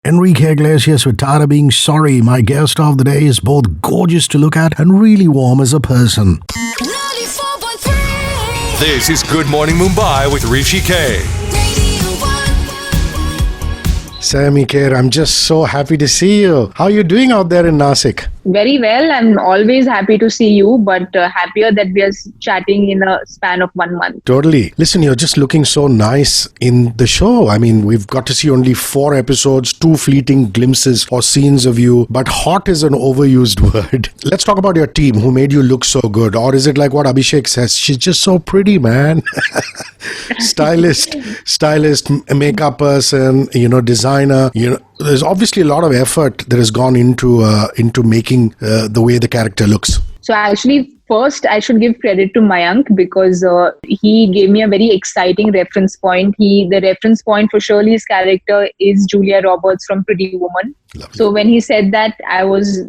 Enrique Iglesias with Tired of Being Sorry. My guest of the day is both gorgeous to look at and really warm as a person. 94.3. This is Good Morning Mumbai with Hrishikesh. Saiyami Kher, I'm just so happy to see you. How are you doing out there in Nasik? Very well. I'm always happy to see you, but happier that we are chatting in a span of 1 month. Totally. Listen, you're just looking so nice in the show. I mean, we've got to see only 4 episodes, 2 fleeting glimpses or scenes of you, but hot is an overused word. Let's talk about your team who made you look so good. Or is it like what Abhishek says? She's just so pretty, man. Stylist, makeup person, designer, there's obviously a lot of effort that has gone into making the way the character looks. So actually, first I should give credit to Mayank because he gave me a very exciting reference point. The reference point for Shirley's character is Julia Roberts from Pretty Woman. Lovely. So when he said that, I was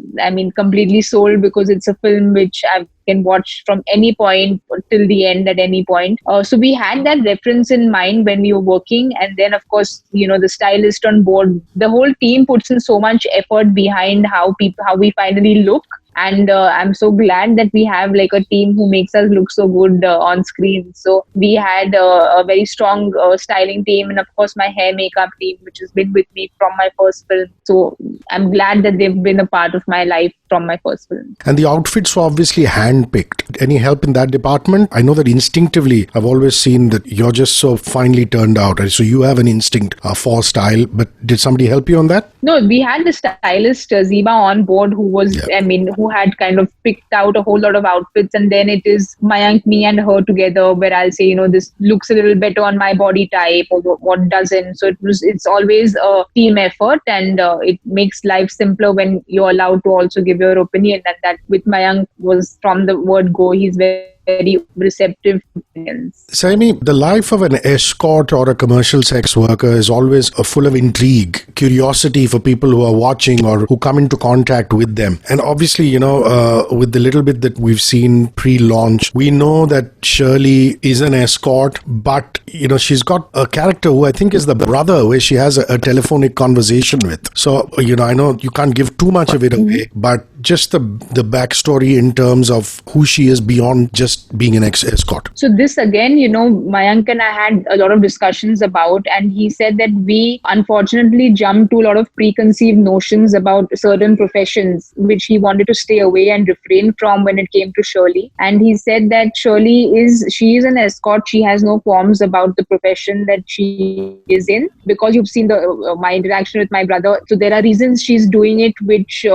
completely sold because it's a film which I can watch from any point till the end at any point. So we had that reference in mind when we were working. And then, of course, the stylist on board, the whole team puts in so much effort behind how we finally look. And I'm so glad that we have like a team who makes us look so good on screen. So we had a very strong styling team and of course my hair makeup team, which has been with me from my first film. So I'm glad that they've been a part of my life from my first film. And the outfits were obviously hand-picked. Any help in that department? I know that instinctively, I've always seen that you're just so finely turned out. So you have an instinct for style, but did somebody help you on that? No, we had the stylist Ziba on board who was, who had kind of picked out a whole lot of outfits, and then it is Mayank, me and her together where I'll say, this looks a little better on my body type or what doesn't. So it's always a team effort, and it makes life simpler when you're allowed to also give your opinion, and that with Mayank was from the word go, he's very receptive to opinions. Saiyami, the life of an escort or a commercial sex worker is always full of intrigue, curiosity for people who are watching or who come into contact with them. And obviously, with the little bit that we've seen pre-launch, we know that Shirley is an escort, but, she's got a character who I think is the brother where she has a telephonic conversation with. So, I know you can't give too much of it away, but just the backstory in terms of who she is beyond just being an escort. So this again, Mayank and I had a lot of discussions about, and he said that we unfortunately jumped to a lot of preconceived notions about certain professions, which he wanted to stay away and refrain from when it came to Shirley. And he said that Shirley is an escort. She has no qualms about the profession that she is in, because you've seen my interaction with my brother. So there are reasons she's doing it, which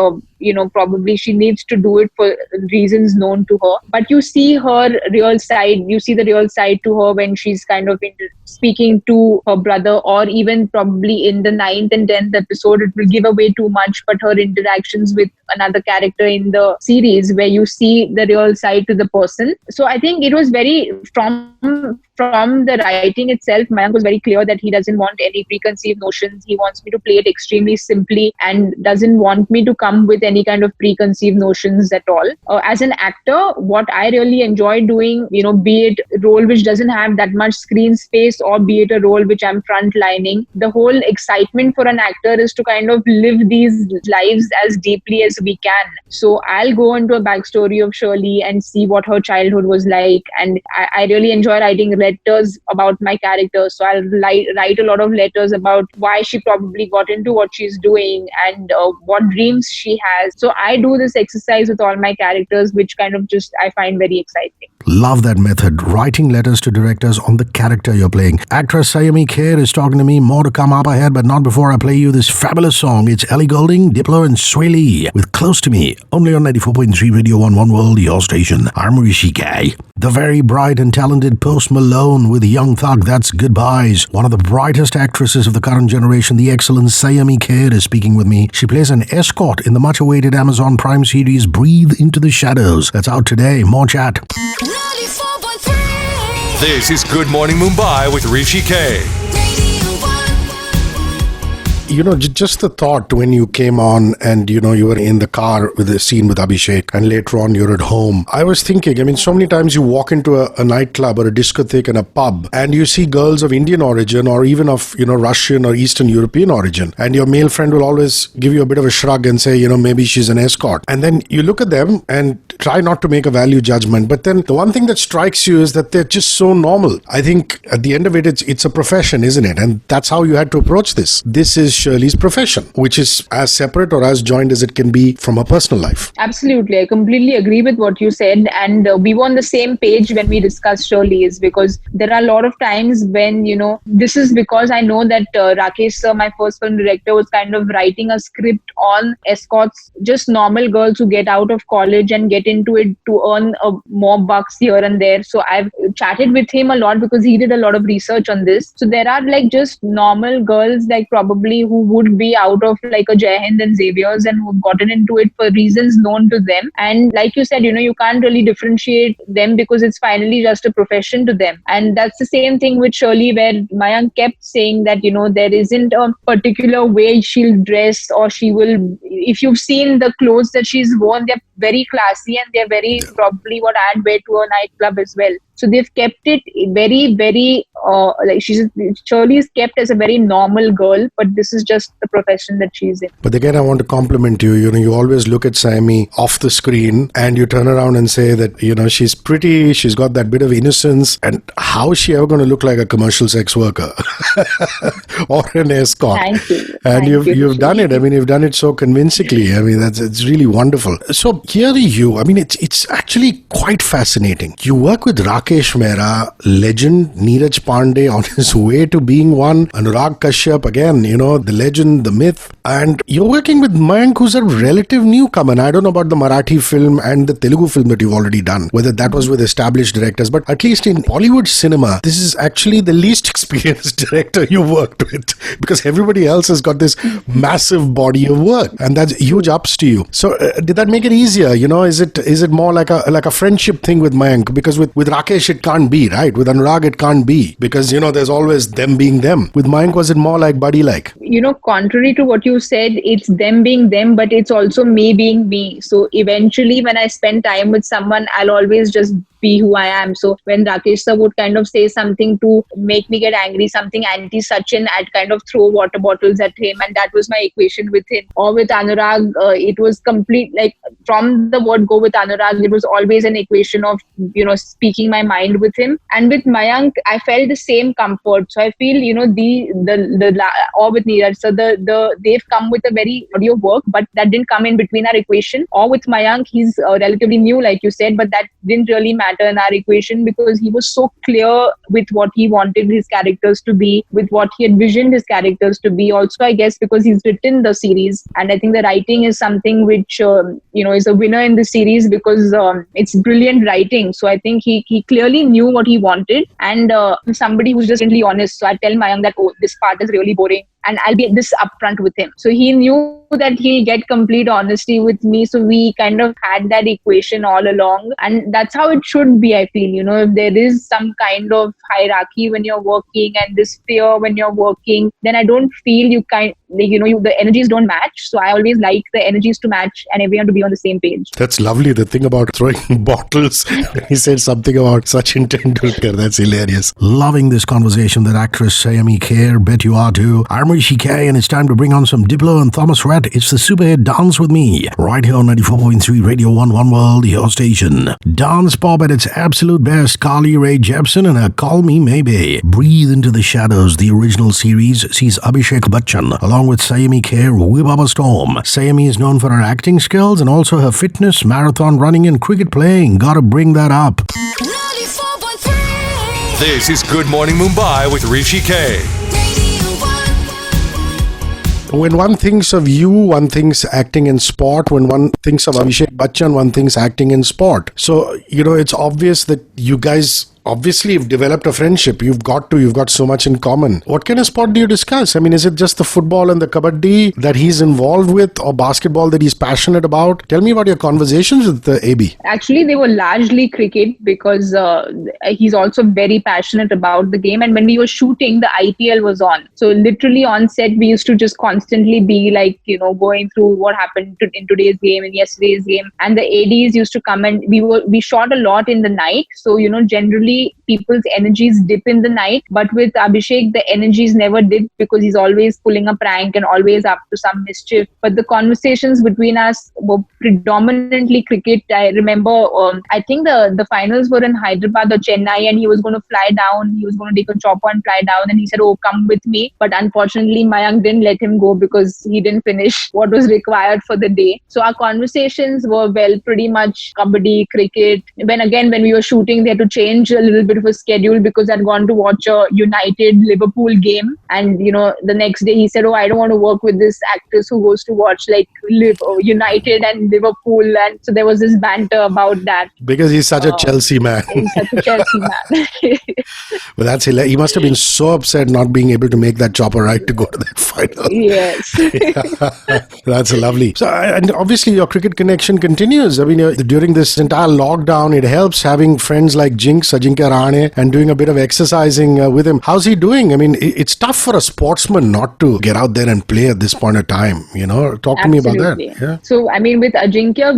probably she needs to do it for reasons known to her. But you see her real side, the real side to her when she's kind of speaking to her brother, or even probably in the 9th and 10th episode, it will give away too much, but her interactions with another character in the series where you see the real side to the person. So I think it was very, from the writing itself, Mayank was very clear that he doesn't want any preconceived notions. He wants me to play it extremely simply and doesn't want me to come with any kind of preconceived notions at all. As an actor, what I really enjoy doing, be it a role which doesn't have that much screen space or be it a role which I'm frontlining, the whole excitement for an actor is to kind of live these lives as deeply as we can. So I'll go into a backstory of Shirley and see what her childhood was like. And I really enjoy writing letters about my character. So I'll write a lot of letters about why she probably got into what she's doing and what dreams she has. So I do this exercise with all my characters, which kind of just I find very exciting. Love that method. Writing letters to directors on the character you're playing. Actress Saiyami Kher is talking to me. More to come up ahead, but not before I play you this fabulous song. It's Ellie Goulding, Diplo and Sway Lee with Close to Me. Only on 94.3 Radio 1 One World, your station. I'm Hrishikesh. The very bright and talented Post Malone with Young Thug, that's Goodbyes. One of the brightest actresses of the current generation, the excellent Saiyami Kher, is speaking with me. She plays an escort in the much-awaited Amazon Prime series Breathe Into the Shadows. That's out today. More chat. 94.3. This is Good Morning Mumbai with Hrishikesh. just the thought when you came on and, you were in the car with the scene with Abhishek and later on you're at home. I was thinking, so many times you walk into a nightclub or a discotheque and a pub and you see girls of Indian origin or even of, Russian or Eastern European origin. And your male friend will always give you a bit of a shrug and say, maybe she's an escort. And then you look at them and try not to make a value judgment. But then the one thing that strikes you is that they're just so normal. I think at the end of it, it's a profession, isn't it? And that's how you had to approach this. This is Shirley's profession, which is as separate or as joined as it can be from her personal life. Absolutely. I completely agree with what you said. And we were on the same page when we discussed Shirley's, because there are a lot of times when, this is because I know that Rakesh sir, my first film director, was kind of writing a script on escorts, just normal girls who get out of college and get into it to earn more bucks here and there. So I've chatted with him a lot because he did a lot of research on this. So there are like just normal girls like probably who would be out of like a Jai Hind and Xavier's and who've gotten into it for reasons known to them. And like you said, you can't really differentiate them because it's finally just a profession to them. And that's the same thing with Shirley, where Mayank kept saying that, there isn't a particular way she'll dress or she will, if you've seen the clothes that she's worn, they're very classy and they're very probably what I'd wear to a nightclub as well. So they've kept it very, very, Shirley is kept as a very normal girl, but this is just the profession that she's in. But again, I want to compliment you. You always look at Saiyami off the screen and you turn around and say that, she's pretty, she's got that bit of innocence, and how is she ever going to look like a commercial sex worker or an escort? Thank you. And you've done it. You've done it so convincingly. It's really wonderful. So hearing you, it's actually quite fascinating. You work with Rakesh Mehra, legend Neeraj Pandey on his way to being one, Anurag Kashyap, again, the legend, the myth. And you're working with Mayank, who's a relative newcomer. And I don't know about the Marathi film and the Telugu film that you've already done, whether that was with established directors, but at least in Bollywood cinema, this is actually the least experienced director you worked with, because everybody else has got this massive body of work, and that's huge ups to you. So did that make it easier? Is it more like a friendship thing with Mayank? Because with Rakesh it can't be, right? With Anurag it can't be, because there's always them being them. With Mayank, was it more like buddy-like? Contrary to what you said, it's them being them, but it's also me being me. So eventually when I spend time with someone, I'll always just be who I am. So when Rakesh sir would kind of say something to make me get angry, something anti-Sachin, I'd kind of throw water bottles at him, and that was my equation with him. Or with Anurag, it was complete, like from the word go with Anurag, it was always an equation of, speaking my mind with him. And with Mayank, I felt the same comfort. So I feel, or with Neeraj, so they've come with a very body of work, but that didn't come in between our equation. Or with Mayank, he's relatively new, like you said, but that didn't really matter in our equation because he was so clear with what he wanted his characters to be, with what he envisioned his characters to be. Also, I guess because he's written the series, and I think the writing is something which is a winner in the series because it's brilliant writing. So I think he clearly knew what he wanted, and somebody who's just really honest. So I tell Mayank that, this part is really boring, and I'll be this upfront with him. So he knew that he'll get complete honesty with me. So we kind of had that equation all along. And that's how it should be, I feel. If there is some kind of hierarchy when you're working and this fear when you're working, then I don't feel the energies don't match. So I always like the energies to match and everyone to be on the same page. That's lovely. The thing about throwing bottles, he said something about Sachin Tendulkar. That's hilarious. Loving this conversation that actress Saiyami Kher, bet you are too. I'm Hrishikesh, and it's time to bring on some Diplo and Thomas Rhett. It's the super hit Dance With Me, right here on 94.3 Radio 1 World, your station. Dance pop at its absolute best. Carly Rae Jepsen and her Call Me Maybe. Breathe into the Shadows, the original series, sees Abhishek Bachchan along with Saiyami Kher whip up a storm. Saiyami is known for her acting skills and also her fitness, marathon running and cricket playing. Gotta bring that up. 94.3. This is Good Morning Mumbai with Hrishikesh. When one thinks of you, one thinks acting in sport. When one thinks of Abhishek Bachchan, one thinks acting in sport. So, it's obvious that you guys obviously you've developed a friendship. You've got so much in common. What kind of sport do you discuss? I mean, is it just the football and the kabaddi that he's involved with, or basketball that he's passionate about? Tell me about your conversations with the AB. Actually, they were largely cricket because he's also very passionate about the game. And when we were shooting, the IPL was on. So literally on set, we used to just constantly be like, going through what happened in today's game and yesterday's game. And the ADs used to come, and we shot a lot in the night. So, generally people's energies dip in the night. But with Abhishek, the energies never dip because he's always pulling a prank and always up to some mischief. But the conversations between us were predominantly cricket. I remember, I think the finals were in Hyderabad or Chennai, and he was going to fly down. He was going to take a chopper and fly down. And he said, "Oh, come with me." But unfortunately, Mayank didn't let him go because he didn't finish what was required for the day. So our conversations were, pretty much kabaddi, cricket. When we were shooting, they had to change a little bit of a schedule because I'd gone to watch a United Liverpool game. And, the next day he said, "Oh, I don't want to work with this actress who goes to watch like United and Liverpool." And so there was this banter about that. Because he's such a Chelsea man. He's such a Chelsea man. Well, that's hilarious. He must have been so upset not being able to make that chopper ride to go to that final. Yes. That's lovely. So, and obviously your cricket connection continues. I mean, during this entire lockdown, it helps having friends like Jinx, Ajinkya Rahane, and doing a bit of exercising with him. How's he doing? I mean, it's tough for a sportsman not to get out there and play at this point of time. Talk to me about that. Yeah. So, I mean, with Ajinkya,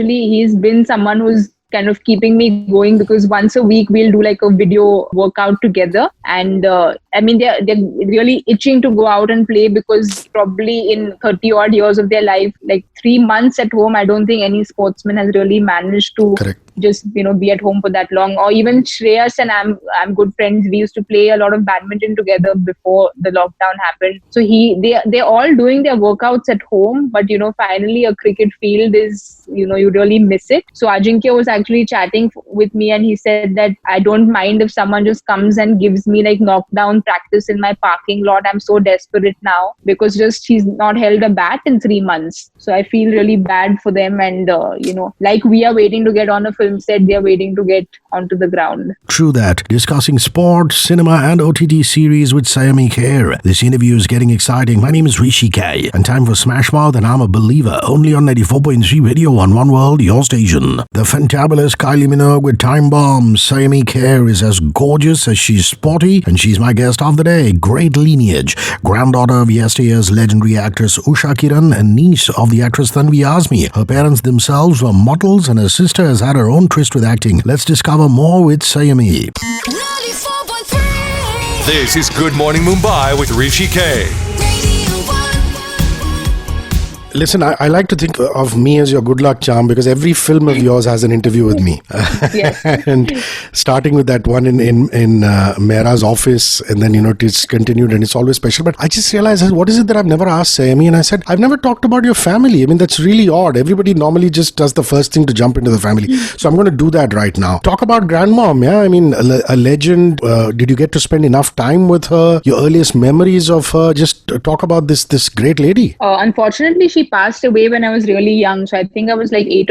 he's been someone who's kind of keeping me going because once a week we'll do like a video workout together. And I mean, they're really itching to go out and play because probably in 30 odd years of their life, like 3 months at home, I don't think any sportsman has really managed to just be at home for that long. Or even Shreyas and I'm good friends. We used to play a lot of badminton together before the lockdown happened. So they're all doing their workouts at home, but finally a cricket field is, you really miss it. So Ajinkya was actually chatting with me, and he said that I don't mind if someone just comes and gives me like knockdown practice in my parking lot. I'm so desperate now because he's not held a bat in 3 months. So I feel really bad for them. And like we are waiting to get on a film set, they are waiting to get onto the ground. True that. Discussing sport, cinema and OTT series with Saiyami Kher. This interview is getting exciting. My name is Hrishikesh, and time for Smash Mouth, and I'm a believer. Only on 94.3 Radio on One World, your station. The fantabulous Kylie Minogue with Time Bomb. Saiyami Kher is as gorgeous as she's sporty, and she's my guest of the day. Great lineage. Granddaughter of yesteryear's legendary actress Usha Kiran and niece of the actress Tanvi Azmi. Her parents themselves were models, and her sister has had her own tryst with acting. Let's discover more with Saiyami. This is Good Morning Mumbai with Hrishikesh. Listen, I like to think of me as your good luck charm because every film of yours has an interview with me. Yes. And starting with that one in Mehra's office, and then, it's continued and it's always special. But I just realized, what is it that I've never asked Saiyami? And I said, I've never talked about your family. I mean, that's really odd. Everybody normally just does the first thing to jump into the family. So I'm going to do that right now. Talk about grandmom, yeah? I mean, a legend. Did you get to spend enough time with her? Your earliest memories of her? Just talk about this great lady. Unfortunately, she passed away when I was really young. So I think I was like 9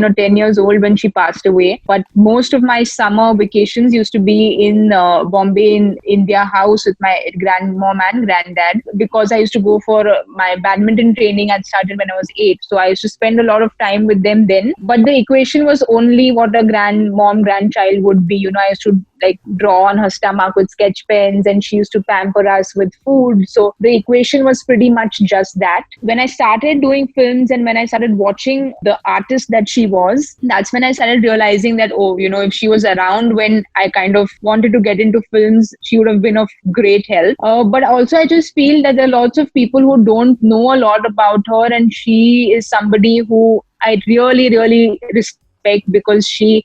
or 10 years old when she passed away. But most of my summer vacations used to be in Bombay in their house with my grandmom and granddad, because I used to go for my badminton training. I started when I was 8. So I used to spend a lot of time with them then. But the equation was only what a grandchild would be. I used to like draw on her stomach with sketch pens, and she used to pamper us with food. So the equation was pretty much just that. When I started doing films and when I started watching the artist that she was, that's when I started realizing that, if she was around when I kind of wanted to get into films, she would have been of great help. But also I just feel that there are lots of people who don't know a lot about her, and she is somebody who I really, really respect because she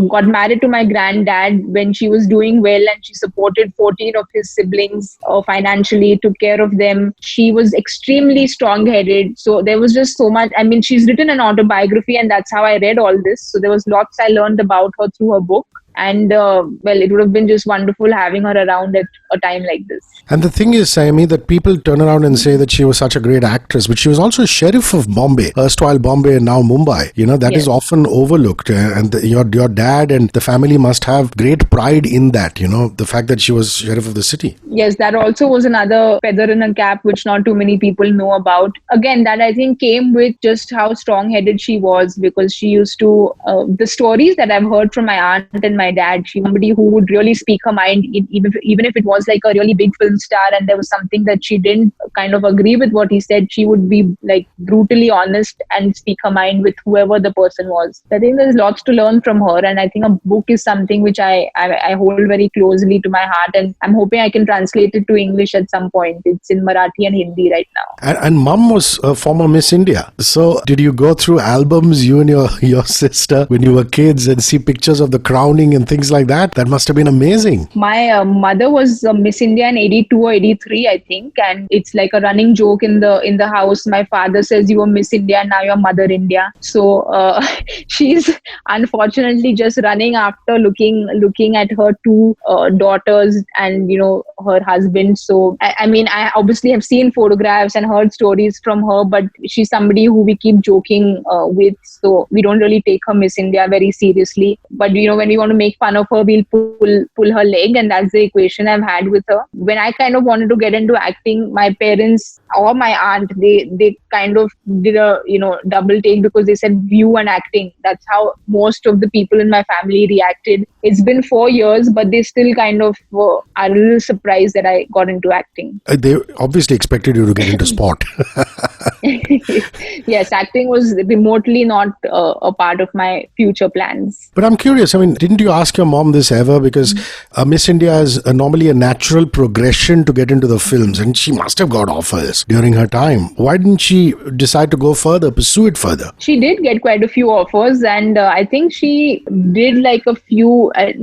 got married to my granddad when she was doing well, and she supported 14 of his siblings financially, took care of them. She was extremely strong-headed. So there was just so much. I mean, she's written an autobiography, and that's how I read all this. So there was lots I learned about her through her book. And well, it would have been just wonderful having her around at a time like this. And the thing is, Saiyami, that people turn around and say that she was such a great actress, but she was also sheriff of Bombay, erstwhile Bombay and now Mumbai. That is often overlooked. And your dad and the family must have great pride in that, the fact that she was sheriff of the city. Yes, that also was another feather in a cap, which not too many people know about. Again, that I think came with just how strong-headed she was, because she used to, the stories that I've heard from my aunt and my dad, she was somebody who would really speak her mind, even if it was like a really big film star and there was something that she didn't kind of agree with what he said, she would be like brutally honest and speak her mind with whoever the person was. I think there's lots to learn from her, and I think a book is something which I hold very closely to my heart, and I'm hoping I can translate it to English at some point. It's in Marathi and Hindi right now. And Mum was a former Miss India. So did you go through albums, you and your sister, when you were kids, and see pictures of the crowning and things like that? That must have been amazing. My mother was Miss India in 82 or 83, I think, and it's like a running joke in the house. My father says, "You were Miss India, now you're Mother India." So she's unfortunately just running after looking at her two daughters and her husband. So I mean, I obviously have seen photographs and heard stories from her, but she's somebody who we keep joking with. So we don't really take her Miss India very seriously. But when we want to make fun of her, we'll pull her leg, and that's the equation I've had with her. When I kind of wanted to get into acting, my parents or my aunt, they kind of did a double take, because they said view and acting. That's how most of the people in my family reacted. It's been 4 years, but they still kind of are a little surprised that I got into acting. They obviously expected you to get into sport. Yes, acting was remotely not a part of my future plans. But I'm curious, I mean, didn't you ask your mom this ever? Because Miss India is normally a natural progression to get into the films, and she must have got offers during her time. Why didn't she decide to go further, pursue it further? She did get quite a few offers, and I think she did like a few. I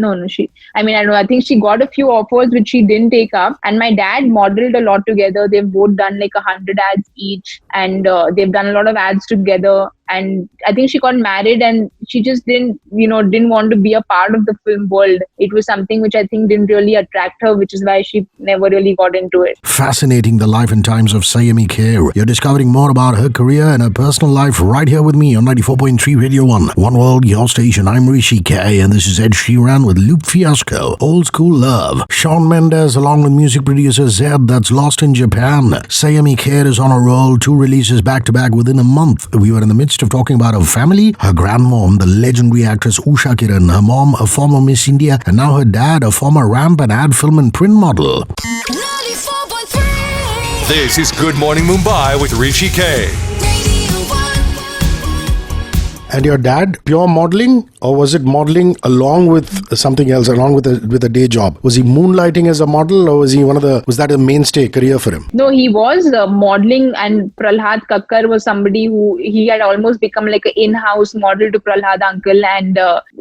think she got a few offers which she didn't take up. And my dad modeled a lot together. They've both done like 100 ads each, and they've done a lot of ads together. And I think she got married, and she just didn't want to be a part of the film world. It was something which I think didn't really attract her, which is why she never really got into it. Fascinating, the life and times of Saiyami Kher. You're discovering more about her career and her personal life right here with me on 94.3 Radio 1. One World, your station. I'm Hrishikesh, and this is Ed Sheeran with Loop Fiasco, Old School Love. Shawn Mendes along with music producer Zed, that's Lost in Japan. Saiyami Kher is on a roll, 2 releases back to back within a month. We were in the midst of talking about her family, her grandmom, the legendary actress Usha Kiran, her mom, a former Miss India, and now her dad, a former ramp and ad film and print model. 94.3. This is Good Morning Mumbai with Hrishikesh. And your dad, pure modeling, or was it modeling along with something else, along with a day job? Was he moonlighting as a model, or was that a mainstay career for him? No, he was modeling, and Prahlad Kakkar was somebody who he had almost become like an in-house model to Prahlad uncle. And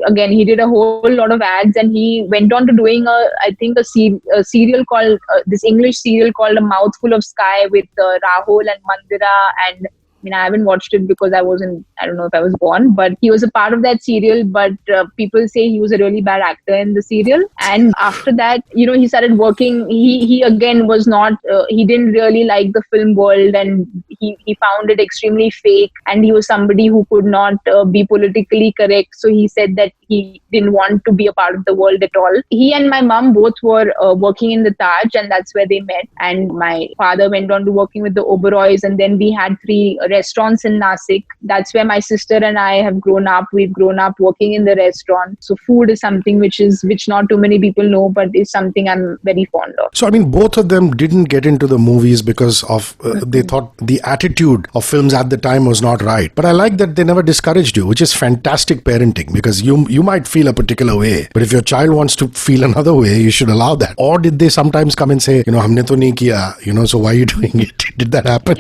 again, he did a whole lot of ads, and he went on to doing a serial called this English serial called A Mouthful of Sky with Rahul and Mandira. And I haven't watched it because I don't know if I was born, but he was a part of that serial. But people say he was a really bad actor in the serial. And after that, he started working. He again was not, he didn't really like the film world, and he found it extremely fake. And he was somebody who could not be politically correct. So he said that he didn't want to be a part of the world at all. He and my mom both were working in the Taj, and that's where they met. And my father went on to working with the Oberois, and then we had 3 restaurants in Nasik. That's where my sister and I have grown up. We've grown up working in the restaurant. So food is something which not too many people know, but is something I'm very fond of. So both of them didn't get into the movies because of they thought the attitude of films at the time was not right. But I like that they never discouraged you, which is fantastic parenting, because you might feel a particular way, but if your child wants to feel another way, you should allow that. Or did they sometimes come and say, humne to nahi kiya, so why are you doing it? Did that happen?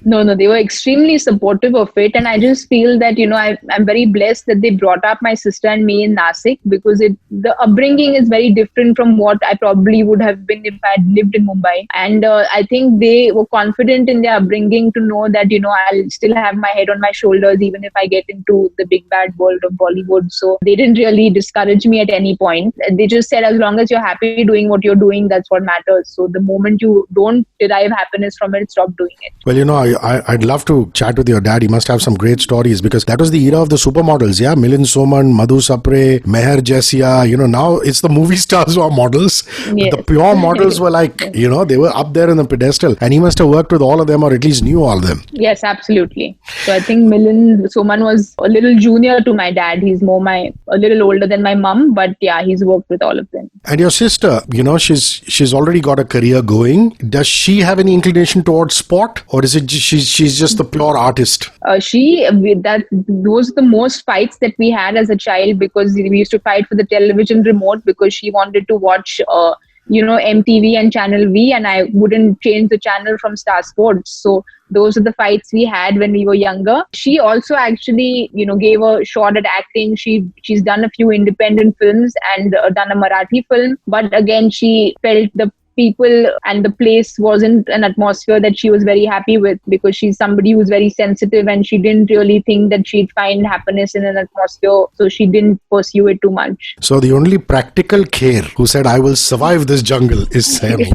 No, they were extremely supportive of it. And I just feel that, I'm very blessed that they brought up my sister and me in Nasik, because the upbringing is very different from what I probably would have been if I had lived in Mumbai. And I think they were confident in their upbringing to know that, I'll still have my head on my shoulders even if I get into the big bad world of Bollywood. So they didn't really discourage me at any point. They just said, as long as you're happy doing what you're doing, that's what matters. So the moment you don't derive happiness from it, stop doing it. Well, I'd love to chat with your dad. He must have some great stories, because that was the era of the supermodels. Yeah, Milind Soman, Madhu Sapre, Meher Jaisia. Now it's the movie stars who are models. Yes. But the pure models were like, they were up there in the pedestal. And he must have worked with all of them, or at least knew all of them. Yes, absolutely. So I think Milind Soman was a little junior to my dad. He's a little older than my mum, but yeah, he's worked with all of them. And your sister, she's already got a career going. Does she have any inclination towards sport, or is it she's just the pure artist? Those are the most fights that we had as a child, because we used to fight for the television remote, because she wanted to watch MTV and Channel V, and I wouldn't change the channel from Star Sports. So those are the fights we had when we were younger. She also actually, gave a shot at acting. She's done a few independent films and done a Marathi film. But again, she felt the people and the place wasn't an atmosphere that she was very happy with, because she's somebody who's very sensitive, and she didn't really think that she'd find happiness in an atmosphere, so she didn't pursue it too much. So the only practical Kher who said, I will survive this jungle, is Saiyami.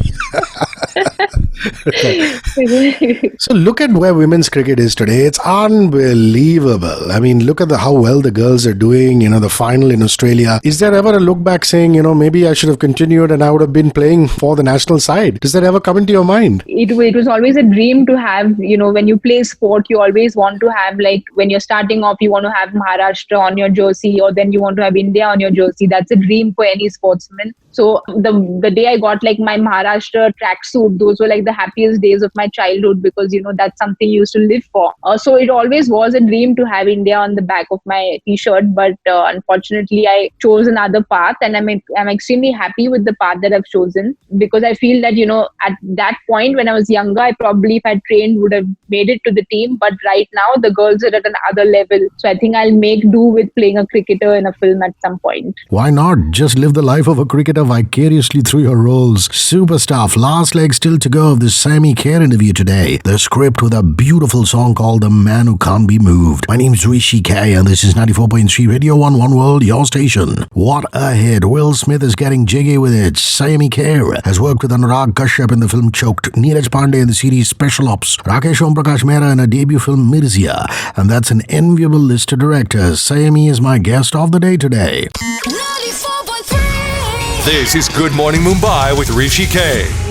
So look at where women's cricket is today. It's unbelievable. I mean, look at how well the girls are doing. The final in Australia. Is there ever a look back saying, maybe I should have continued and I would have been playing for the national side? Does that ever come into your mind? It was always a dream to have, when you play sport, you always want to have, like, when you're starting off, you want to have Maharashtra on your jersey, or then you want to have India on your jersey. That's a dream for any sportsman. So the day I got like my Maharashtra tracksuit, those were like the happiest days of my childhood, because that's something you used to live for. So it always was a dream to have India on the back of my t-shirt, but unfortunately I chose another path, and I'm extremely happy with the path that I've chosen, because I feel that at that point when I was younger, I probably, if I trained, would have made it to the team. But right now the girls are at another level, so I think I'll make do with playing a cricketer in a film at some point. Why not just live the life of a cricketer vicariously through your roles? Super stuff. Last leg still to go of this Saiyami Kher interview today. The script with a beautiful song called The Man Who Can't Be Moved. My name's Hrishikesh, and this is 94.3 Radio 1 One World, your station. What a hit. Will Smith is getting jiggy with it. Saiyami Kher has worked with Anurag Kashyap in the film Choked, Neeraj Pandey in the series Special Ops, Rakesh Omprakash Mehra in a debut film Mirzia, and that's an enviable list of directors. Saiyami is my guest of the day today. 94.3. This is Good Morning Mumbai with Hrishikesh.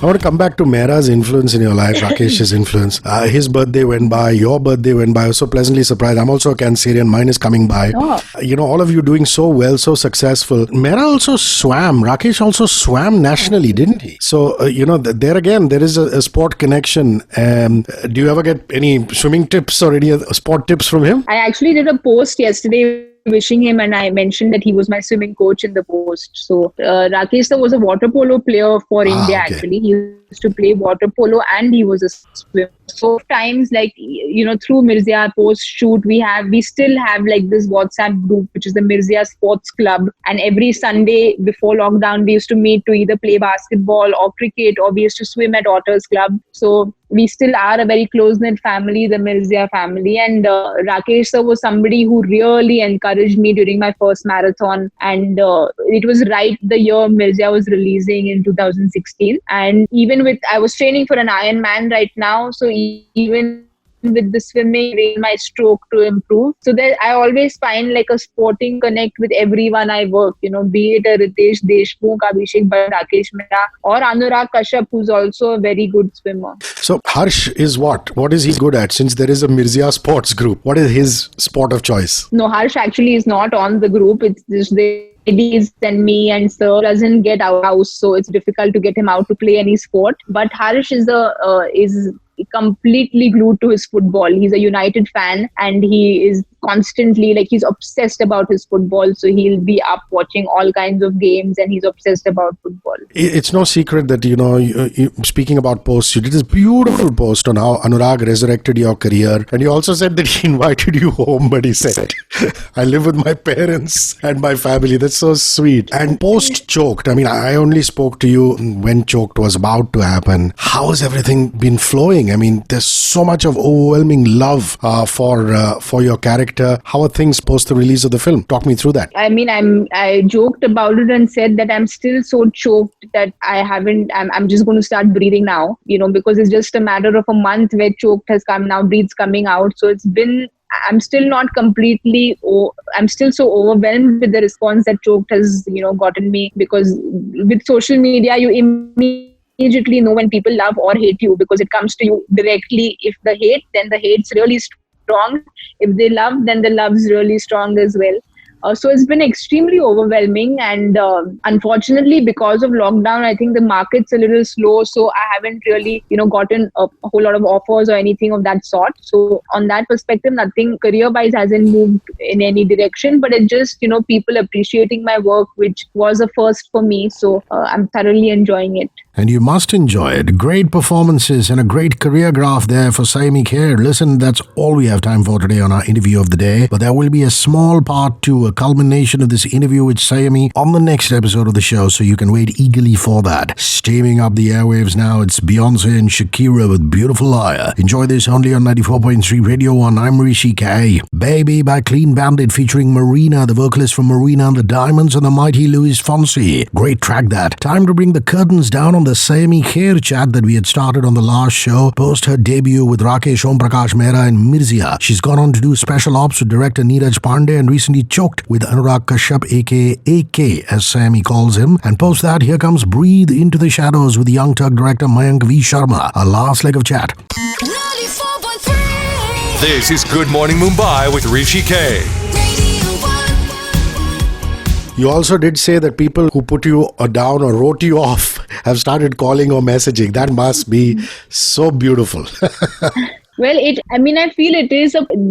I want to come back to Mehra's influence in your life, Rakesh's influence. His birthday went by, your birthday went by. I was so pleasantly surprised. I'm also a Cancerian. Mine is coming by. Oh. All of you doing so well, so successful. Mehra also swam. Rakesh also swam nationally, didn't he? So, there again, there is a sport connection. Do you ever get any swimming tips or any sport tips from him? I actually did a post yesterday wishing him, and I mentioned that he was my swimming coach in the post. So Rakesh sir was a water polo player for India. Okay. Actually, he used to play water polo and he was a swimmer. So times through Mirzia post shoot, we still have like this WhatsApp group, which is the Mirzia Sports Club, and every Sunday before lockdown we used to meet to either play basketball or cricket, or we used to swim at Otters Club. So we still are a very close-knit family, the Mirzia family. And Rakesh sir was somebody who really encouraged me during my first marathon. And it was right the year Mirzia was releasing in 2016. And even I was training for an Ironman right now. So even with the swimming, my stroke to improve. So that I always find like a sporting connect with everyone I work, be it a Ritesh Deshmukh, Abhishek Bhatt, Rakesh Mehra, or Anurag Kashyap, who's also a very good swimmer. So Harsh is what? What is he good at? Since there is a Mirzia sports group, what is his sport of choice? No, Harsh actually is not on the group. It's just ladies and me, and sir doesn't get out house, so it's difficult to get him out to play any sport. But Harsh is completely glued to his football. He's a United fan, and he is constantly, like, he's obsessed about his football. So he'll be up watching all kinds of games, and he's obsessed about football. It's no secret that, speaking about posts, you did this beautiful post on how Anurag resurrected your career. And you also said that he invited you home, but he said, I live with my parents and my family. That's so sweet. And post choked. I mean, I only spoke to you when choked was about to happen. How has everything been flowing? I mean, there's so much of overwhelming love for your character. How are things post the release of the film? Talk me through that. I mean, I joked about it and said that I'm still so choked that I'm just going to start breathing now, because it's just a matter of a month where choked has come, now breathes coming out. So I'm still not completely, I'm still so overwhelmed with the response that choked has, gotten me, because with social media, you immediately know when people love or hate you, because it comes to you directly. If the hate, then the hate's really strong. If they love, then the love's really strong as well. So it's been extremely overwhelming, and unfortunately, because of lockdown, I think the market's a little slow. So I haven't really, gotten a whole lot of offers or anything of that sort. So on that perspective, nothing career-wise hasn't moved in any direction. But it's just, people appreciating my work, which was a first for me. So I'm thoroughly enjoying it. And you must enjoy it. Great performances and a great career graph there for Saiyami Kher. Listen, that's all we have time for today on our interview of the day. But there will be a small part 2, a culmination of this interview with Saiyami on the next episode of the show, so you can wait eagerly for that. Steaming up the airwaves now, it's Beyonce and Shakira with Beautiful Liar. Enjoy this only on 94.3 Radio 1. I'm Hrishikesh. Baby by Clean Bandit featuring Marina, the vocalist from Marina and the Diamonds, and the mighty Luis Fonsi. Great track that. Time to bring the curtains down on the Saiyami Kher chat that we had started on the last show. Post her debut with Rakesh Om Prakash Mehra and Mirzia, she's gone on to do special ops with director Neeraj Pandey and recently choked with Anurag Kashyap, aka AK as Saiyami calls him. And post that, here comes Breathe Into the Shadows with young Turk director Mayank V. Sharma. Our last leg of chat. 94.3. This is Good Morning Mumbai with Hrishikesh. You also did say that people who put you down or wrote you off have started calling or messaging. That must be so beautiful. Well, I feel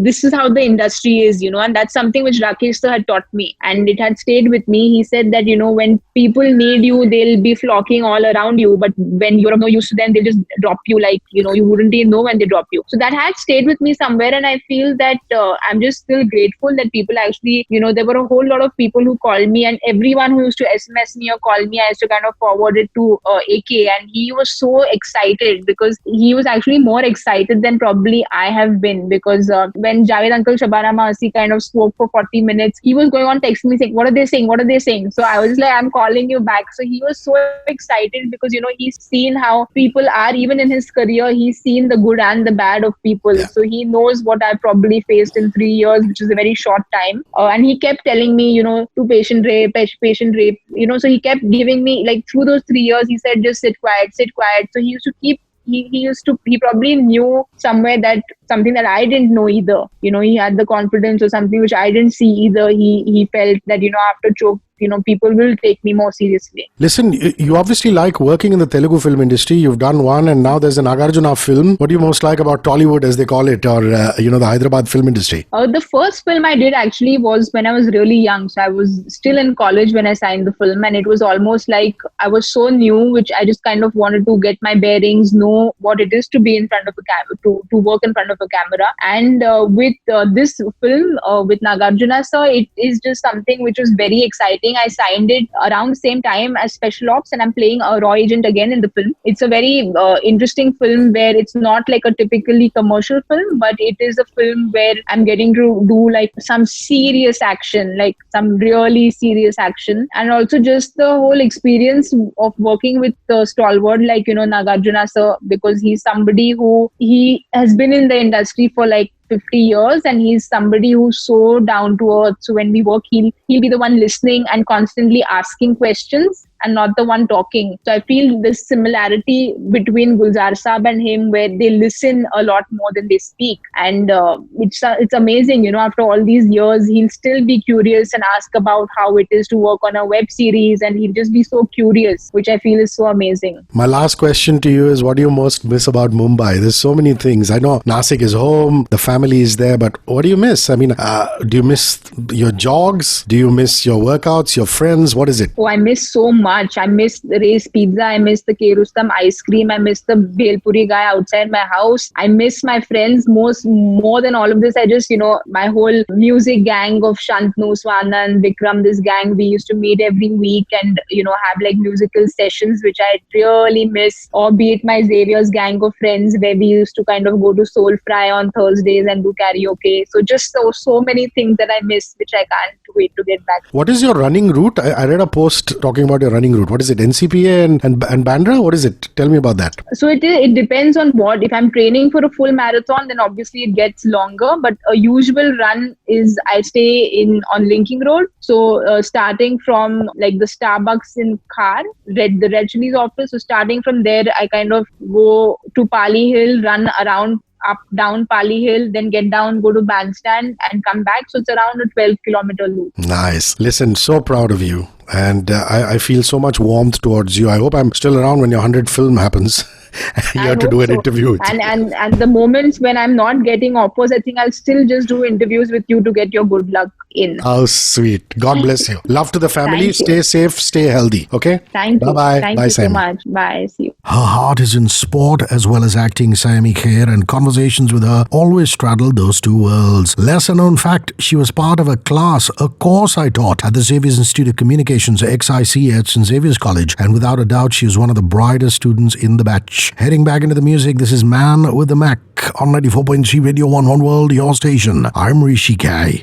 this is how the industry is, and that's something which Rakesh sir had taught me, and it had stayed with me. He said that, when people need you, they'll be flocking all around you, but when you're of no use to them, they'll just drop you, like, you wouldn't even know when they drop you. So that had stayed with me somewhere, and I feel that I'm just still grateful that people actually, there were a whole lot of people who called me, and everyone who used to SMS me or call me, I used to kind of forward it to AK, and he was so excited, because he was actually more excited than probably I have been, because when Javed Uncle Shabana Mahasi kind of spoke for 40 minutes, he was going on texting me saying, what are they saying? What are they saying? So I was like, I'm calling you back. So he was so excited because, he's seen how people are, even in his career, he's seen the good and the bad of people. Yeah. So he knows what I probably faced in 3 years, which is a very short time. And he kept telling me, to patient rape. So he kept giving me, like, through those 3 years, he said, just sit quiet. So he used to keep he probably knew somewhere that something that I didn't know either. He had the confidence or something which I didn't see either. He felt that, after choke, people will take me more seriously. Listen, you obviously like working in the Telugu film industry. You've done one, and now there's an Nagarjuna film. What do you most like about Tollywood, as they call it, or, the Hyderabad film industry? The first film I did actually was when I was really young. So I was still in college when I signed the film, and it was almost like I was so new, which I just kind of wanted to get my bearings, know what it is to be in front of a camera, to work in front of a camera. And with this film, with Nagarjuna sir, it is just something which was very exciting. I signed it around the same time as Special Ops, and I'm playing a raw agent again in the film. It's a very interesting film where it's not like a typically commercial film, but it is a film where I'm getting to do like some serious action, like some really serious action. And also just the whole experience of working with the stalwart like, Nagarjuna sir, because he's somebody who he has been in the industry for like 50 years, and he's somebody who's so down to earth. So when we work, he'll be the one listening and constantly asking questions. and not the one talking. So I feel this similarity between Gulzar Saab and him, where they listen a lot more than they speak. And it's amazing, after all these years, he'll still be curious and ask about how it is to work on a web series, and he'll just be so curious, which I feel is so amazing. My last question to you is, what do you most miss about Mumbai? There's so many things. I know Nasik is home, the family is there, but what do you miss? I mean, do you miss your jogs? Do you miss your workouts, your friends? What is it? Oh, I miss so much. I miss the Ray's Pizza. I miss the K. Rustam ice cream. I miss the Bhelpuri guy outside my house. I miss my friends more than all of this. I just, my whole music gang of Shantanu, Swanand, Vikram, this gang, we used to meet every week and, have like musical sessions, which I really miss. Or be it my Xavier's gang of friends, where we used to kind of go to Soul Fry on Thursdays and do karaoke. So just so many things that I miss, which I can't wait to get back. What is your running route? I read a post talking about your running route. What is it? NCPA and Bandra? What is it? Tell me about that. So it depends on what. If I'm training for a full marathon, then obviously it gets longer. But a usual run is I stay on Linking Road. So starting from like the Starbucks in Khar, the Red Chili's office. So starting from there, I kind of go to Pali Hill, run around up, down Pali Hill, then get down, go to Bandstand and come back. So it's around a 12-kilometer loop. Nice. Listen, so proud of you. And I feel so much warmth towards you. I hope I'm still around when your 100th film happens. You have to do an interview. And the moments when I'm not getting offers, I think I'll still just do interviews with you to get your good luck in. How sweet. God bless you. Love to the family. Stay safe, stay healthy. Okay? Thank you. Bye-bye. Thank Bye, you so Saiyami. much. Bye. See you. Her heart is in sport as well as acting. Saiyami Kher, and conversations with her always straddled those two worlds. Lesser known fact, she was part of a course I taught at the Xavier's Institute of Communications, XIC at St. Xavier's College, and without a doubt, she was one of the brightest students in the batch. Heading back into the music, this is Man with the Mac on 94.3 Radio 1 World, your station. I'm Hrishikesh.